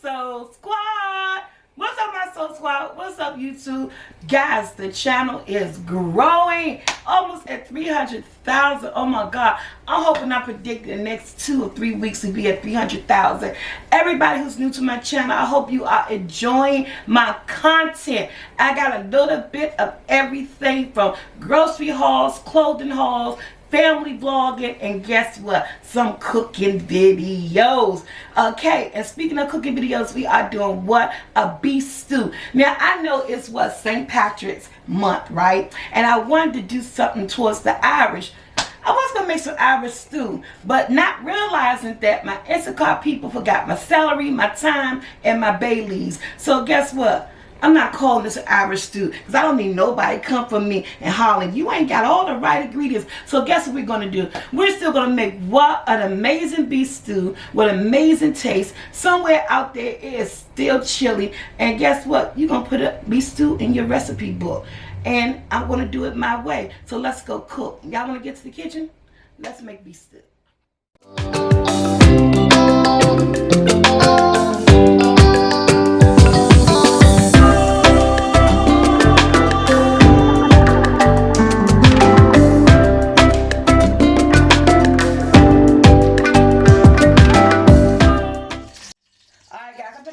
Soul Squad? What's up, my Soul Squad? What's up, YouTube? Guys, the channel is growing. Almost at 300,000. Oh my God. I'm hoping I predict the next 2 or 3 weeks to be at 300,000. Everybody who's new to my channel, I hope you are enjoying my content. I got a little bit of everything from grocery hauls, clothing hauls, family vlogging, and guess what? Some cooking videos. Okay, and speaking of cooking videos, we are doing what? A beef stew. Now, I know it's what? St. Patrick's month, right? And I wanted to do something towards the Irish. I was going to make some Irish stew, but not realizing that my Instacart people forgot my celery, my thyme, and my bay leaves. So guess what? I'm not calling this an Irish stew because I don't need nobody come from me and hollering, you ain't got all the right ingredients. So guess what we're going to do? We're still going to make what? An amazing beef stew with amazing taste. Somewhere out there it is still chilly. And guess what? You're going to put a beef stew in your recipe book. And I'm going to do it my way. So let's go cook. Y'all want to get to the kitchen? Let's make beef stew.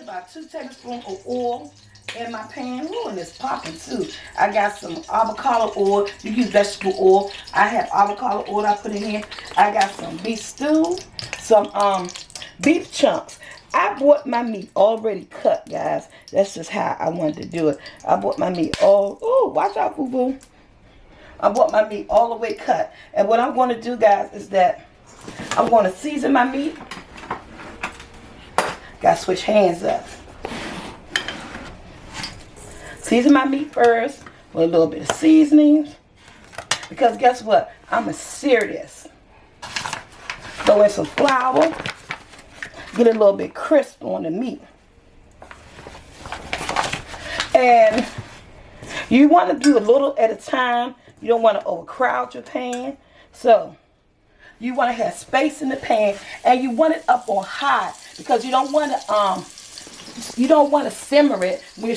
About 2 tablespoons of oil in my pan. Ooh, and it's popping too. I got some avocado oil. You use vegetable oil. I have avocado oil I put in here. I got some beef stew, some beef chunks. I bought my meat already cut, guys. That's just how I wanted to do it. I bought my meat all, ooh, watch out, boo-boo. I bought my meat all the way cut. And what I'm going to do, guys, is that I'm going to season my meat. Got to switch hands up. Season my meat first with a little bit of seasonings. Because guess what? I'm going to sear this. Throw in some flour. Get a little bit crisp on the meat. And you want to do a little at a time. You don't want to overcrowd your pan. So you want to have space in the pan, and you want it up on high because you don't want to simmer it. We're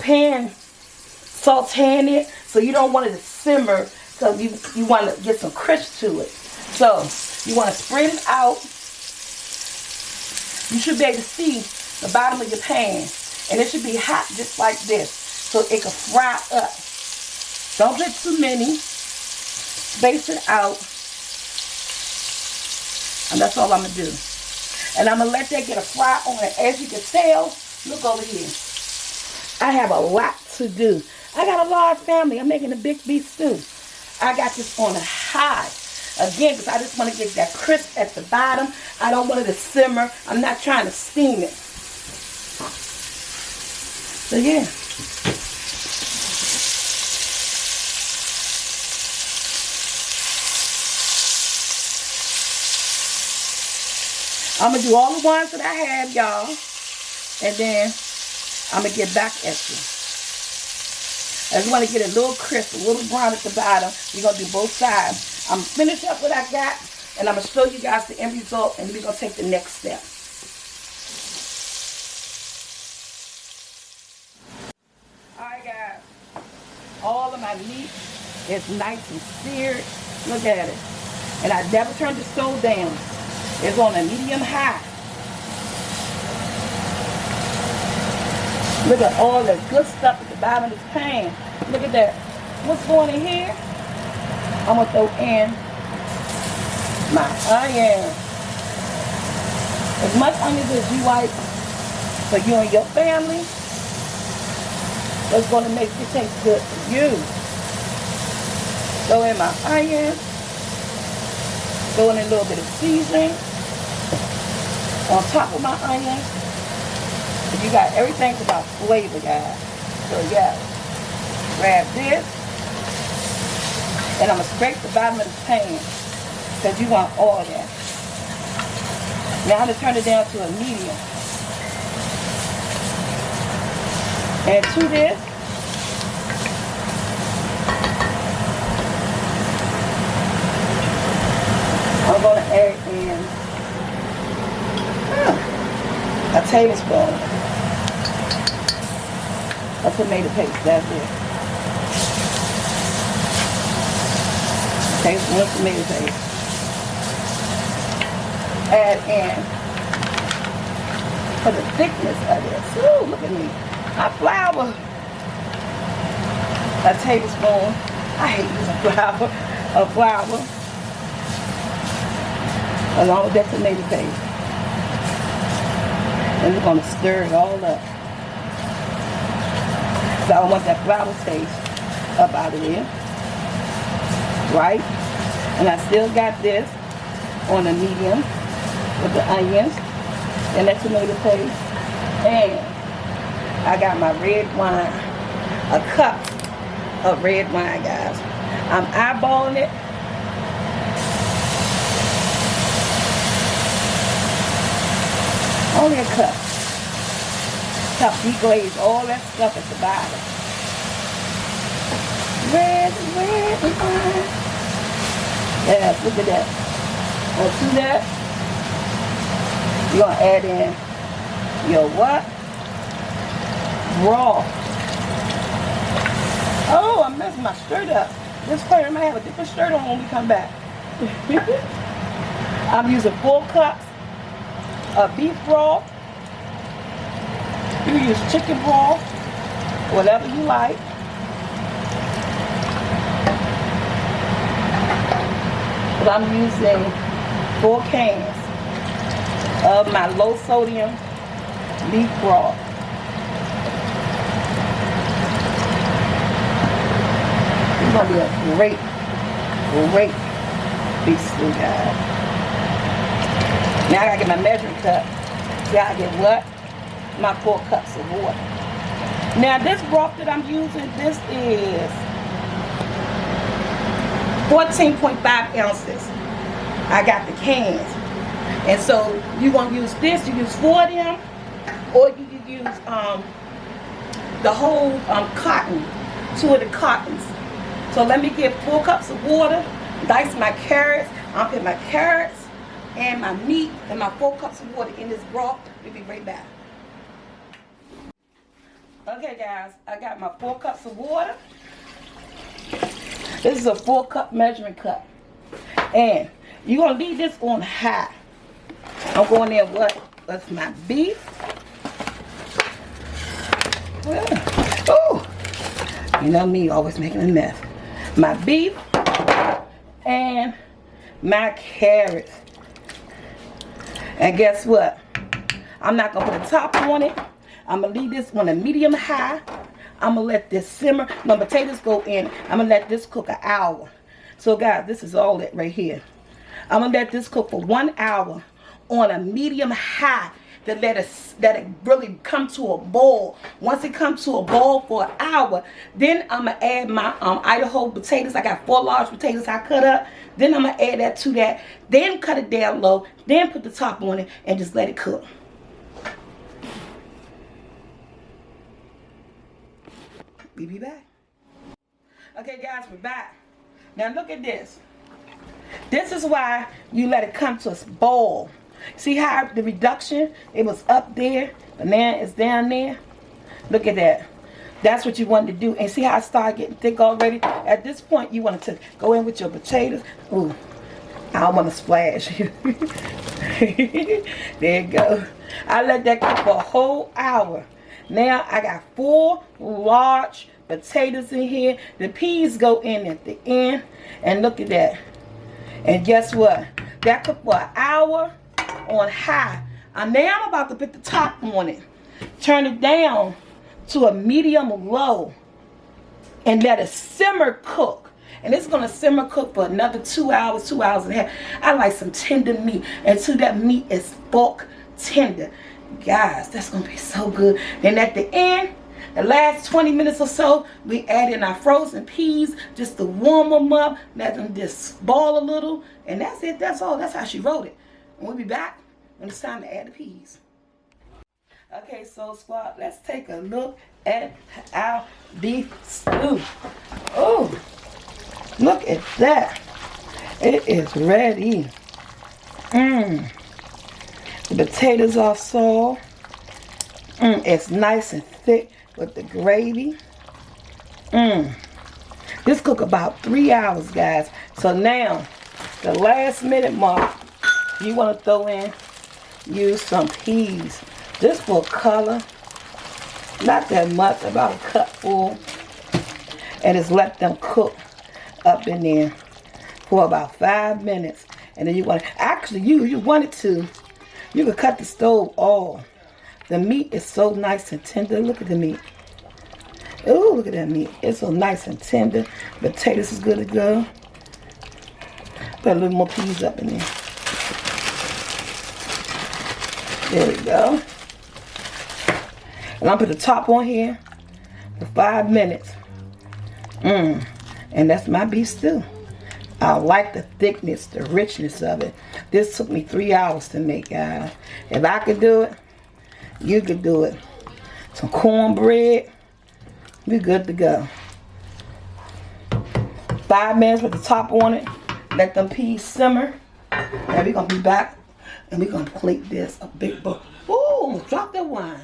pan sauteing it, so you don't want it to simmer because you want to get some crisp to it. So you want to spread it out. You should be able to see the bottom of your pan, and it should be hot just like this, so it can fry up. Don't get too many. Space it out, and that's all I'm going to do. And I'm going to let that get a fry on it. As you can tell, look over here. I have a lot to do. I got a large family. I'm making a big beef stew. I got this on a high. Again, because I just want to get that crisp at the bottom. I don't want it to simmer. I'm not trying to steam it. So yeah. I'm going to do all the ones that I have, y'all. And then I'm going to get back at you. I just want to get a little crisp, a little brown at the bottom. We're going to do both sides. I'm going to finish up what I got. And I'm going to show you guys the end result. And we're going to take the next step. Alright, guys. All of my meat is nice and seared. Look at it. And I never turned the stove down. It's on a medium high. Look at all the good stuff at the bottom of this pan. Look at that. What's going in here? I'm going to throw in my onion. As much onions as you like for you and your family, that's going to make it taste good for you. Throw in my onion. Throw in a little bit of seasoning on top of my onion. And you got everything about flavor, guys. So yeah, grab this, and I'm gonna scrape the bottom of the pan because you want all that. Now I'm gonna turn it down to a medium. And to this, I'm going to add in tablespoon of tomato paste. That's it. Tablespoon of tomato paste. Add in, for the thickness of this. Ooh, look at me. My flour. A tablespoon. I hate using flour. Of flour. Along with that tomato paste. And we're going to stir it all up. So I want that flour taste up out of there. Right? And I still got this on a medium with the onions and that tomato paste. And I got my red wine. A cup of red wine, guys. I'm eyeballing it. Only a cup. Help deglaze all that stuff at the bottom. Red wine. Yes, look at that. Well, to that, you're going to add in your what? Raw. Oh, I'm messing my skirt up. This part I might have a different shirt on when we come back. I'm using 4 cups of beef broth. You use chicken broth, whatever you like. But I'm using 4 cans of my low sodium beef broth. It's gonna be a great beef stew, guys. Now I gotta get my measuring cup. See, I get what? My 4 cups of water. Now this broth that I'm using, this is 14.5 ounces. I got the cans. And so you're gonna use this, you use 4 of them, or you can use the whole cotton, 2 of the cottons. So let me get 4 cups of water, dice my carrots. I'll put my carrots and my meat and my 4 cups of water in this broth. We'll be right back. Okay guys, I got my 4 cups of water. This is a 4 cup measuring cup. And you're gonna leave this on high. I'm going in what's my beef. Oh, you know me, always making a mess. My beef and my carrots. And guess what? I'm not gonna put a top on it. I'm gonna leave this on a medium high. I'm gonna let this simmer. My potatoes go in. I'm gonna let this cook an hour. So guys, this is all it right here. I'm gonna let this cook for 1 hour on a medium high to let it really come to a boil. Once it comes to a boil for an hour, then I'm gonna add my Idaho potatoes. I got 4 large potatoes I cut up. Then I'm gonna add that to that. Then cut it down low. Then put the top on it and just let it cook. We'll be back. Okay guys, we're back. Now look at this. This is why you let it come to a boil. See how the reduction, it was up there, but now it's down there. Look at that. That's what you want to do. And see how it started getting thick already? At this point, you want to go in with your potatoes. Ooh, I don't want to splash. There you go. I let that cook for a whole hour. Now I got 4 large potatoes in here. The peas go in at the end. And look at that. And guess what? That cooked for an hour on high. And now I'm about to put the top on it. Turn it down to a medium low. And let it simmer cook. And it's going to simmer cook for another 2 hours, 2 hours and a half. I like some tender meat. Until that meat is fork tender. Guys, that's going to be so good. Then at the end, the last 20 minutes or so, we add in our frozen peas just to warm them up. Let them just boil a little. And that's it. That's all. That's how she wrote it. And we'll be back when it's time to add the peas. Okay, Soul Squad, let's take a look at our beef stew. Oh, look at that. It is ready. The potatoes are soft. It's nice and thick with the gravy. This cook about 3 hours, guys. So now, the last minute mark, you want to throw in, use some peas. Just for color. Not that much, about a cupful. And just let them cook up in there for about 5 minutes. And then you want to, actually you wanted to, you could cut the stove off. The meat is so nice and tender. Look at the meat. Oh, look at that meat. It's so nice and tender. Potatoes is good to go. Put a little more peas up in there. There we go. And I'll put the top on here for 5 minutes. And that's my beef stew. I like the thickness, the richness of it. This took me 3 hours to make, guys. If I could do it, you could do it. Some cornbread. We're good to go. 5 minutes with the top on it. Let them peas simmer. Now we're going to be back and we're going to plate this a big bowl. Ooh, almost dropped that wine.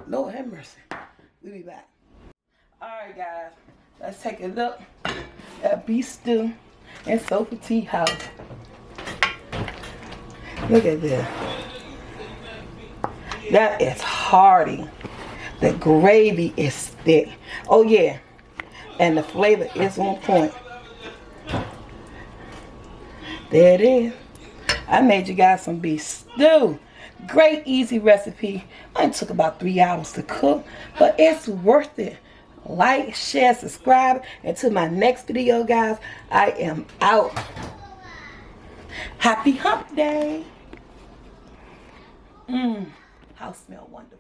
Lord have mercy. We'll be back. Alright, guys. Let's take a look at beef stew in SoulfulT house. Look at this. That is hearty. The gravy is thick. Oh yeah. And the flavor is on point. There it is. I made you guys some beef stew. Great easy recipe. It took about 3 hours to cook, but it's worth it. Like, share, subscribe. Until my next video, guys, I am out. Happy hump day. House smell wonderful.